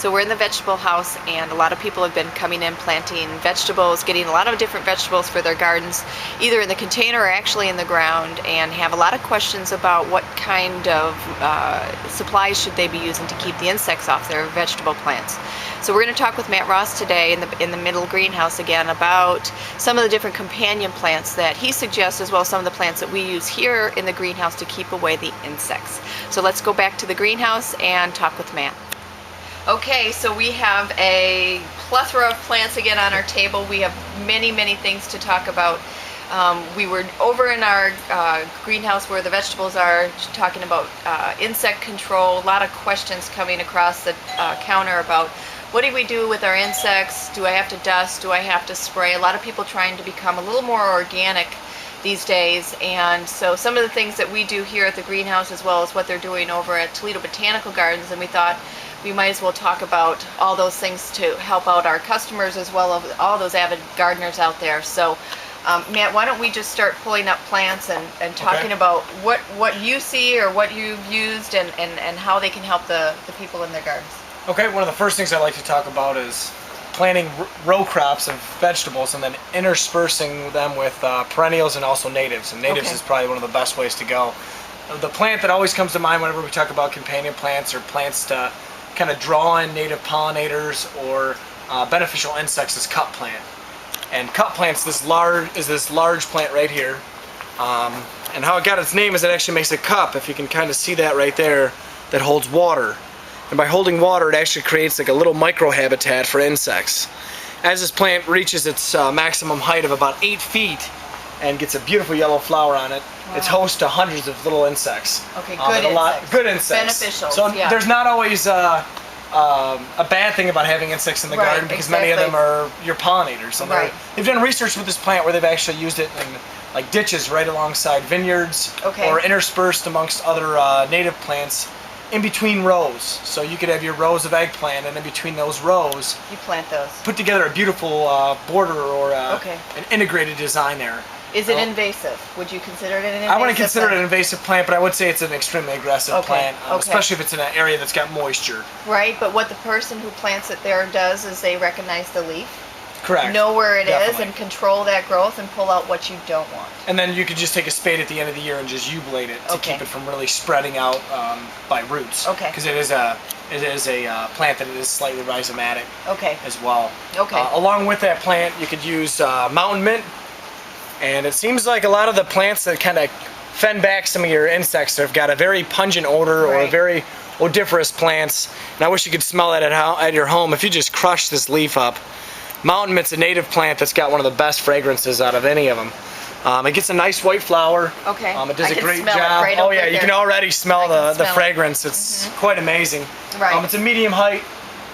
So we're in the vegetable house, and a lot of people have been coming in planting vegetables, getting a lot of different vegetables for their gardens, either in the container or actually in the ground, and have a lot of questions about what kind of supplies should they be using to keep the insects off their vegetable plants. So we're going to talk with Matt Ross today in the middle greenhouse again about some of the different companion plants that he suggests, as well as some of the plants that we use here in the greenhouse to keep away the insects. So let's go back to the greenhouse and talk with Matt. Okay, so we have a plethora of plants again on our table. We have many things to talk about. We were over in our greenhouse where the vegetables are, talking about insect control. A lot of questions coming across the counter about what do we do with our insects? Do I have to dust? Do I have to spray? A lot of people trying to become a little more organic these days, and so some of the things that we do here at the greenhouse, as well as what they're doing over at Toledo Botanical Gardens, and we thought we might as well talk about all those things to help out our customers as well as all those avid gardeners out there. So Matt, why don't we just start pulling up plants and talking about what you see or what you've used and how they can help the people in their gardens. Okay, one of the first things I like to talk about is planting row crops of vegetables and then interspersing them with perennials and also natives. And natives is probably one of the best ways to go. The plant that always comes to mind whenever we talk about companion plants or plants to kind of draw in native pollinators or beneficial insects is cup plant. And cup plant's this large plant right here. And how it got its name is it actually makes a cup, if you can kind of see that right there, that holds water. And by holding water, it actually creates like a little microhabitat for insects. As this plant reaches its maximum height of about 8 feet and gets a beautiful yellow flower on it, it's host to hundreds of little insects. Okay, good insects. Beneficial. So there's not always a bad thing about having insects in the garden, because many of them are your pollinators. And they've done research with this plant where they've actually used it in like ditches right alongside vineyards, or interspersed amongst other native plants in between rows. So you could have your rows of eggplant, and in between those rows you plant those. Put together a beautiful border or an integrated design there. Is it invasive? Would you consider it an invasive I wouldn't consider it an invasive plant, but I would say it's an extremely aggressive plant, especially if it's in an area that's got moisture. Right, but what the person who plants it there does is they recognize the leaf. Correct. Know where it is and control that growth and pull out what you don't want. And then you could just take a spade at the end of the year and just U-blade it to keep it from really spreading out by roots. Okay. Because it is a plant that is slightly rhizomatic. As well. Along with that plant, you could use mountain mint. And it seems like a lot of the plants that kind of fend back some of your insects have got a very pungent odor or very odoriferous plants. And I wish you could smell that at your home. If you just crush this leaf up, mountain mint's a native plant that's got one of the best fragrances out of any of them. It gets a nice white flower. It does a great job. You can already smell the fragrance. It's quite amazing. It's a medium height.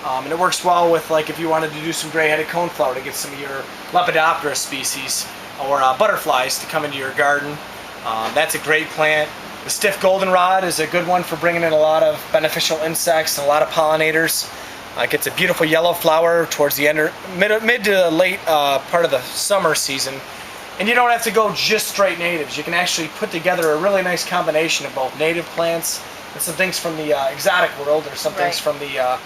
And it works well with, like, if you wanted to do some gray-headed coneflower to get some of your Lepidoptera species or butterflies to come into your garden. That's a great plant. The stiff goldenrod is a good one for bringing in a lot of beneficial insects and a lot of pollinators. It gets a beautiful yellow flower towards the end, mid to late part of the summer season. And you don't have to go just straight natives. You can actually put together a really nice combination of both native plants and some things from the exotic world, or some things from the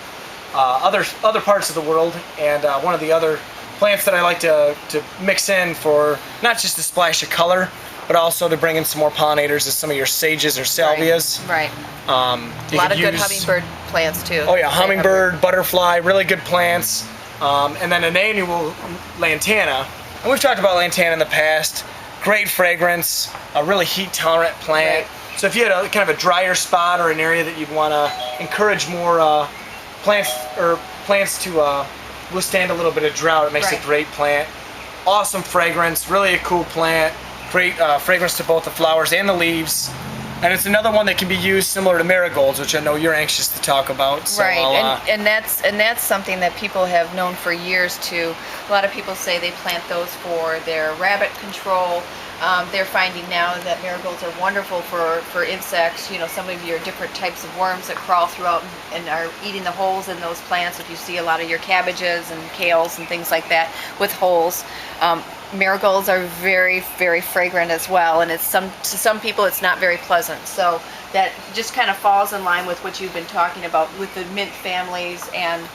other parts of the world. And one of the other plants that I like to mix in for not just a splash of color, but also to bring in some more pollinators is some of your sages or salvias. A lot of good hummingbird plants too. Hummingbird, butterfly, really good plants. And then an annual lantana. And we've talked about lantana in the past. Great fragrance, a really heat tolerant plant. So if you had a kind of a drier spot or an area that you'd want to encourage more plants to withstand a little bit of drought, it makes a great plant. Awesome fragrance, really a cool plant. Great fragrance to both the flowers and the leaves. And it's another one that can be used similar to marigolds, which I know you're anxious to talk about. So and that's something that people have known for years too. A lot of people say they plant those for their rabbit control. They're finding now that marigolds are wonderful for insects. You know, some of your different types of worms that crawl throughout and are eating the holes in those plants. If you see a lot of your cabbages and kales and things like that with holes. marigolds are very, very fragrant as well, and to some people it's not very pleasant. So that just kind of falls in line with what you've been talking about with the mint families, and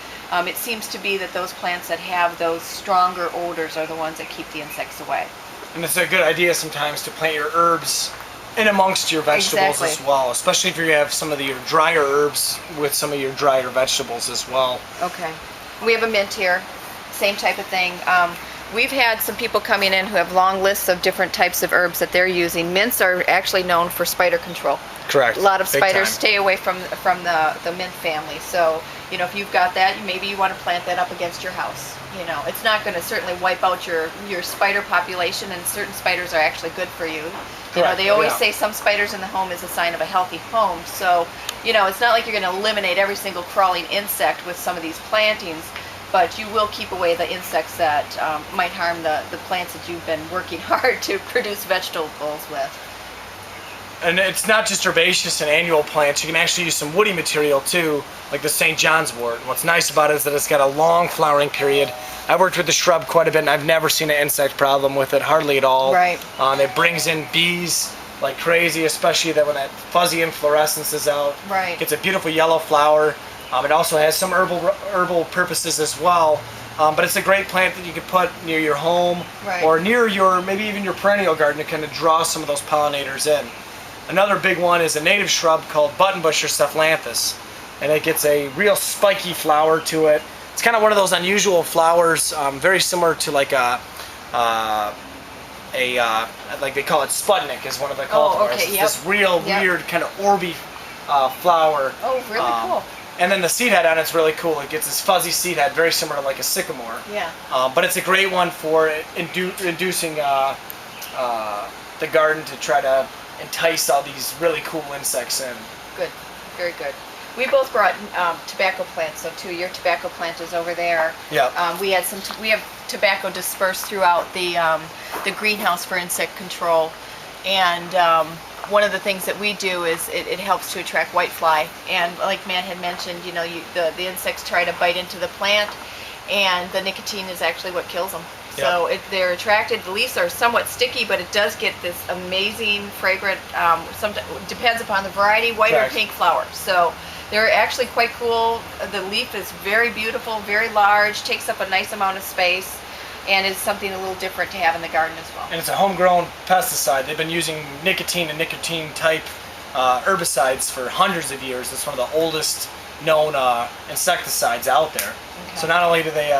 it seems to be that those plants that have those stronger odors are the ones that keep the insects away. And it's a good idea sometimes to plant your herbs in amongst your vegetables as well, especially if you have some of your drier herbs with some of your drier vegetables as well. Okay. We have a mint here, same type of thing. We've had some people coming in who have long lists of different types of herbs that they're using. Mints are actually known for spider control. Correct. A lot of Big spiders time. stay away from the mint family. So, you know, if you've got that, maybe you want to plant that up against your house. You know, it's not going to certainly wipe out your spider population, and certain spiders are actually good for you. You know, they always say some spiders in the home is a sign of a healthy home. So, you know, it's not like you're going to eliminate every single crawling insect with some of these plantings, but you will keep away the insects that might harm the plants that you've been working hard to produce vegetables with. And it's not just herbaceous and annual plants. You can actually use some woody material too, like the St. John's wort. And what's nice about it is that it's got a long flowering period. I've worked with the shrub quite a bit, and I've never seen an insect problem with it, hardly at all. Right. It brings in bees like crazy, especially that when that fuzzy inflorescence is out. Right. It's a beautiful yellow flower. It also has some herbal purposes as well. But it's a great plant that you could put near your home, or near your, maybe even your perennial garden, to kind of draw some of those pollinators in. Another big one is a native shrub called buttonbush or cephalanthus, and it gets a real spiky flower to it. It's kind of one of those unusual flowers, very similar to like like they call it Sputnik is one of the cultivars. Oh, okay, It's this real weird kind of orby flower. Oh, really cool. And then the seed head on it's really cool. It gets this fuzzy seed head, very similar to like a sycamore. Yeah. But it's a great one for inducing the garden to try to entice all these really cool insects in. Good, very good. We both brought tobacco plants, so too. Your tobacco plant is over there. Yeah. We have tobacco dispersed throughout the greenhouse for insect control, and one of the things that we do is it helps to attract whitefly. And like Matt had mentioned, you know, the insects try to bite into the plant, and the nicotine is actually what kills them. So they're attracted. The leaves are somewhat sticky, but it does get this amazing, fragrant, depends upon the variety, white or pink flower. So they're actually quite cool. The leaf is very beautiful, very large, takes up a nice amount of space, and is something a little different to have in the garden as well. And it's a homegrown pesticide. They've been using nicotine and nicotine-type herbicides for hundreds of years. It's one of the oldest known insecticides out there. Okay. So not only do they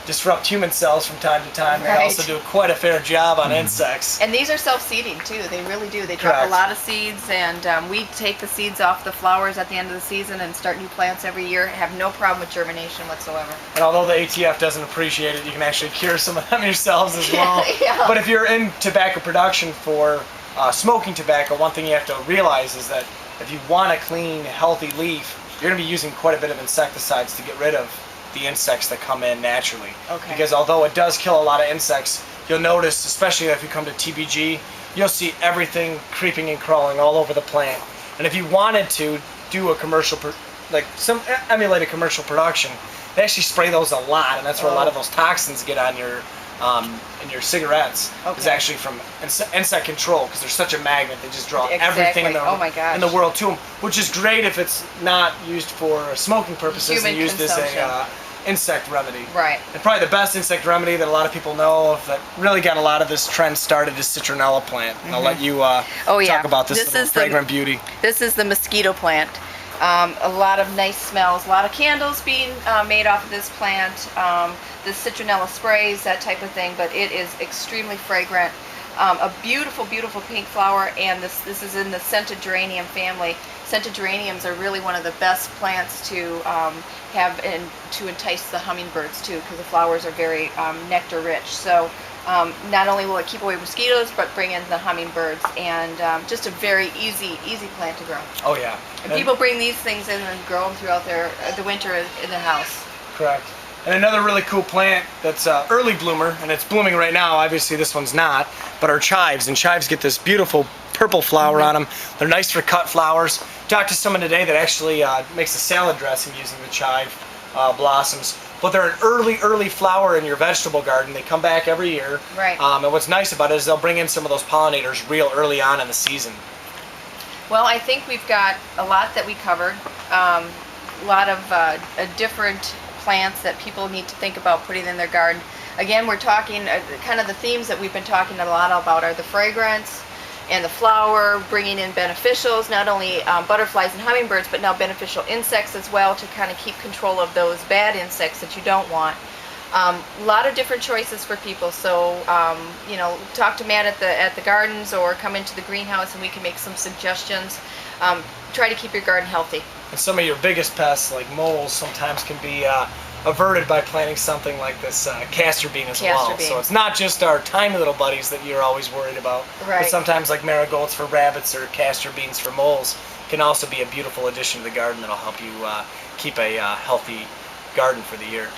disrupt human cells from time to time, they also do quite a fair job on insects. And these are self-seeding too. They really do. They drop a lot of seeds, and we take the seeds off the flowers at the end of the season and start new plants every year. Have no problem with germination whatsoever. And although the ATF doesn't appreciate it, you can actually cure some of them yourselves as well. But if you're in tobacco production for smoking tobacco, one thing you have to realize is that if you want a clean, healthy leaf, you're going to be using quite a bit of insecticides to get rid of the insects that come in naturally. Okay. Because although it does kill a lot of insects, you'll notice, especially if you come to TBG, you'll see everything creeping and crawling all over the plant. And if you wanted to do a commercial, emulate a commercial production, they actually spray those a lot, and that's where a lot of those toxins get on your in your cigarettes. Is actually from insect control, because they're such a magnet. They just draw everything in the world to them, which is great if it's not used for smoking purposes and used as a insect remedy. Right. And probably the best insect remedy that a lot of people know of that really got a lot of this trend started is citronella plant. And I'll let you talk about this fragrant beauty. This is the mosquito plant. A lot of nice smells, a lot of candles being made off of this plant, the citronella sprays, that type of thing, but it is extremely fragrant. A beautiful, beautiful pink flower, and this is in the scented geranium family. Scented geraniums are really one of the best plants to have and to entice the hummingbirds too, because the flowers are very nectar rich. So not only will it keep away mosquitoes, but bring in the hummingbirds, and just a very easy plant to grow. Oh yeah. And people bring these things in and grow them throughout the winter in their house. Correct. And another really cool plant that's early bloomer, and it's blooming right now, obviously this one's not, but are chives. And chives get this beautiful purple flower on them. They're nice for cut flowers. Talked to someone today that actually makes a salad dressing using the chive blossoms. but they're an early flower in your vegetable garden. They come back every year. Right. And what's nice about it is they'll bring in some of those pollinators real early on in the season. Well, I think we've got a lot that we covered. A lot of different plants that people need to think about putting in their garden. Again, we're talking kind of the themes that we've been talking a lot about are the fragrance and the flower, bringing in beneficials, not only butterflies and hummingbirds, but now beneficial insects as well to kind of keep control of those bad insects that you don't want. A lot of different choices for people, so you know, talk to Matt at the gardens or come into the greenhouse and we can make some suggestions. Try to keep your garden healthy. And some of your biggest pests, like moles, sometimes can be averted by planting something like this castor bean as well. So it's not just our tiny little buddies that you're always worried about, right. But sometimes like marigolds for rabbits or castor beans for moles can also be a beautiful addition to the garden that'll help you keep a healthy garden for the year.